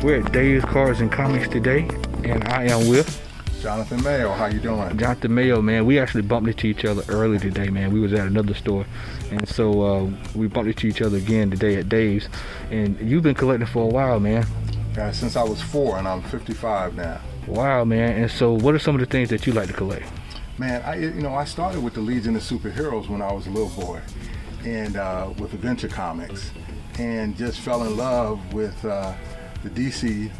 We're at Dave's Cards and Comics today, and I am with Jonathan Mayo. How you doing? Jonathan Mayo, man. We actually bumped into each other early today, man. We was at another store, and so we bumped into each other again today at Dave's. And you've been collecting for a while, man. Yeah, since I was 4, and I'm 55 now. Wow, man. And so what are some of the things that you like to collect? Man, I started with the Legion of Superheroes when I was a little boy, and with Adventure Comics, and just fell in love with the DC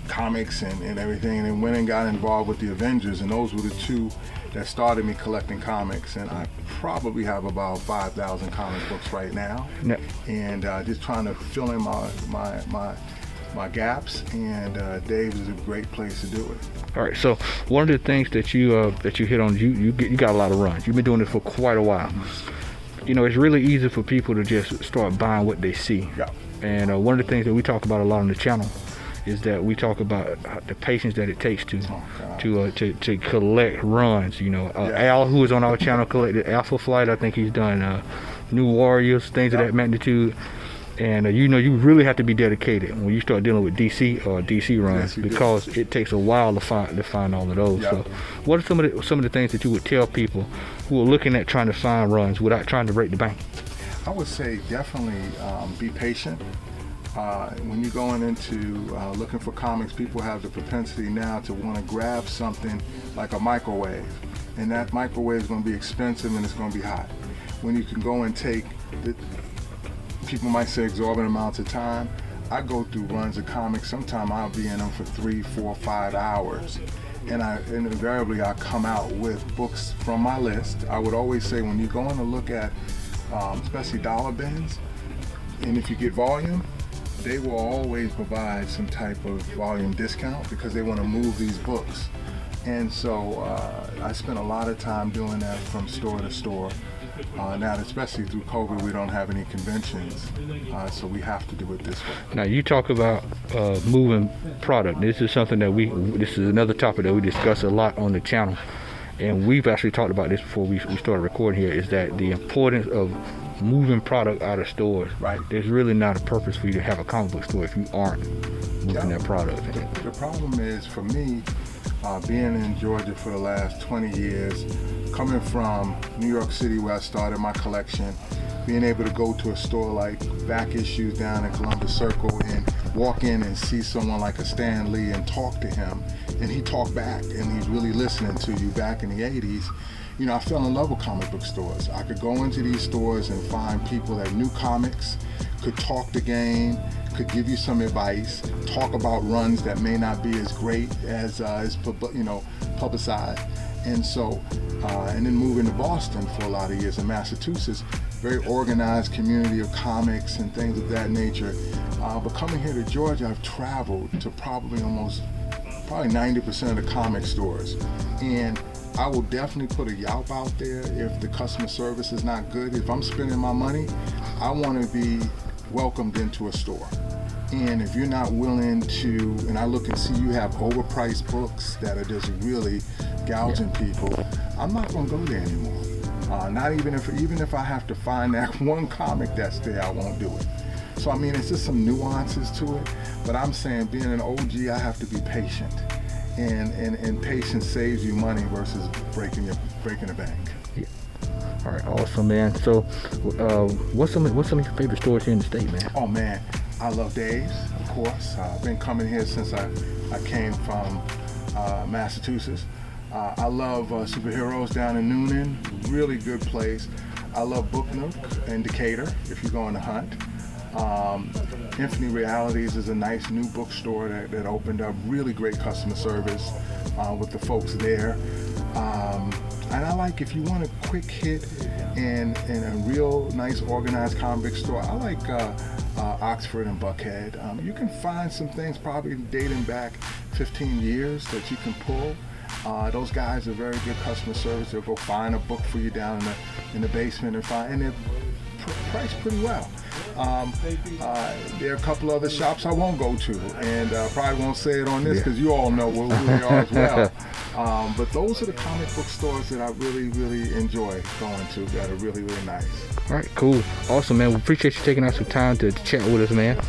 comics and everything, and then went and got involved with the Avengers, and those were the two that started me collecting comics. And I probably have about 5,000 comic books right now. Yep. And just trying to fill in my gaps, and Dave's is a great place to do it. All right, so one of the things that you hit on, you got a lot of runs. You've been doing this for quite a while. You know, it's really easy for people to just start buying what they see. Yeah. And one of the things that we talk about a lot on the channel is that we talk about the patience that it takes to collect runs. You know, Al, who is on our channel, collected Alpha Flight. I think he's done New Warriors, things of that magnitude. And you really have to be dedicated when you start dealing with DC or DC runs, because it takes a while to find all of those. So, what are some of the things that you would tell people who are looking at trying to find runs without trying to break the bank? I would say definitely be patient. When you're going into looking for comics, people have the propensity now to want to grab something like a microwave, and that microwave is going to be expensive and it's going to be hot. When you can go and take people might say exorbitant amounts of time. I go through runs of comics. Sometimes I'll be in them for 3, 4, 5 hours. And invariably I come out with books from my list. I would always say, when you're going to look at, especially dollar bins, and if you get volume, they will always provide some type of volume discount because they want to move these books. And so I spent a lot of time doing that from store to store. Now, especially through COVID, we don't have any conventions, so we have to do it this way. Now, you talk about moving product. This is something that this is another topic that we discuss a lot on the channel, and we've actually talked about this before we started recording here, is that the importance of moving product out of stores. Right. There's really not a purpose for you to have a comic book store if you aren't moving that product. The problem is, for me, being in Georgia for the last 20 years, coming from New York City where I started my collection, being able to go to a store like Back Issues down in Columbus Circle and walk in and see someone like a Stan Lee and talk to him, and he talked back and he's really listening to you back in the 80s. You know, I fell in love with comic book stores. I could go into these stores and find people that knew comics, could talk the game, could give you some advice, talk about runs that may not be as great as publicized. And so, and then moving to Boston for a lot of years, in Massachusetts, very organized community of comics and things of that nature. But coming here to Georgia, I've traveled to probably 90% of the comic stores. And I will definitely put a Yelp out there if the customer service is not good. If I'm spending my money, I want to be welcomed into a store. And if you're not willing to, and I look and see you have overpriced books that are just really gouging people, I'm not going to go there anymore. Not even if I have to find that one comic that's there, I won't do it. So I mean, it's just some nuances to it. But I'm saying, being an OG, I have to be patient, and patience saves you money versus breaking the bank. Yeah. All right, awesome, man. So, what's some of your favorite stores here in the state, man? Oh man, I love Dave's, of course. I've been coming here since I came from Massachusetts. I love Superheroes down in Noonan, really good place. I love Book Nook and Decatur, if you're going to hunt. Infinite Realities is a nice new bookstore that opened up, really great customer service with the folks there. And I like, if you want a quick hit and a real nice organized comic book store, I like Oxford and Buckhead. You can find some things probably dating back 15 years that you can pull. Those guys are very good customer service. They'll go find a book for you down in the basement and they're priced pretty well. There are a couple other shops I won't go to, and probably won't say it on this because you all know who they are as well. But those are the comic book stores that I really, really enjoy going to, that are really, really nice. All right, cool. Awesome, man. We appreciate you taking out some time to chat with us, man.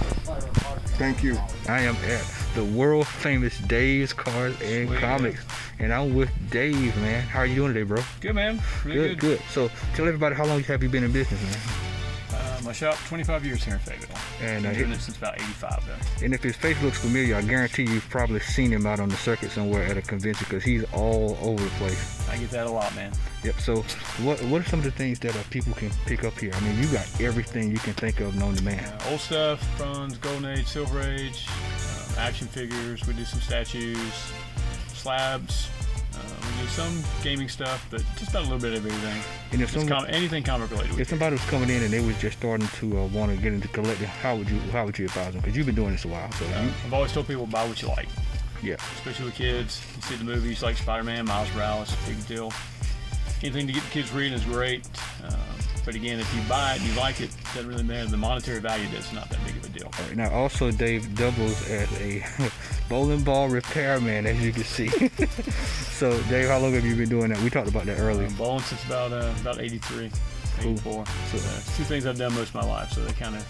Thank you. I am at the world famous Dave's Cards and Sweet. Comics, and I'm with Dave, man. How are you doing today, bro? Good, man. Really Good. So tell everybody, how long have you been in business, man? My shop, 25 years here in Fayetteville. And Been doing it since about 85, though. and if his face looks familiar, I guarantee you've probably seen him out on the circuit somewhere at a convention, because he's all over the place. I get that a lot, man. Yep. So what are some of the things that people can pick up here? I mean, you got everything you can think of known to man. Old stuff, bronze, golden age, silver age, action figures. We do some statues, slabs. We do some gaming stuff, but just about a little bit of everything. And if Anything comic related. if somebody was coming in and they was just starting to want to get into collecting, how would you advise them? Because you've been doing this a while. So I've always told people, buy what you like. yeah. Especially with kids. You see the movies like Spider-Man, Miles Morales, big deal. Anything to get the kids reading is great. But again, if you buy it and you like it, it doesn't really matter. The monetary value is not that big of a deal. All right, now also Dave doubles as a bowling ball repairman, as you can see. So Dave, how long have you been doing that? We talked about that earlier. Bowling since about 83, Cool. 84. So it's two things I've done most of my life, so they're kind of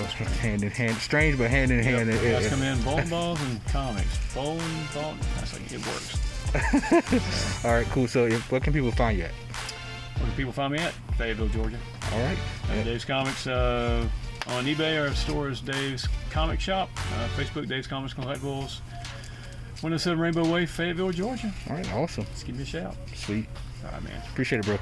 strange. Hand in hand, strange but hand in hand. Guys come in, bowling balls and comics. Bowling. That's like, it works. All right, cool. So where can people find you at? Where can people find me at? Fayetteville, Georgia. All right. Dave's Comics on eBay. Our store is Dave's Comic Shop. Facebook, Dave's Comics Collectibles. 107 Rainbow Way, Fayetteville, Georgia. All right, awesome. Just give me a shout. Sweet. All right, man. Appreciate it, bro.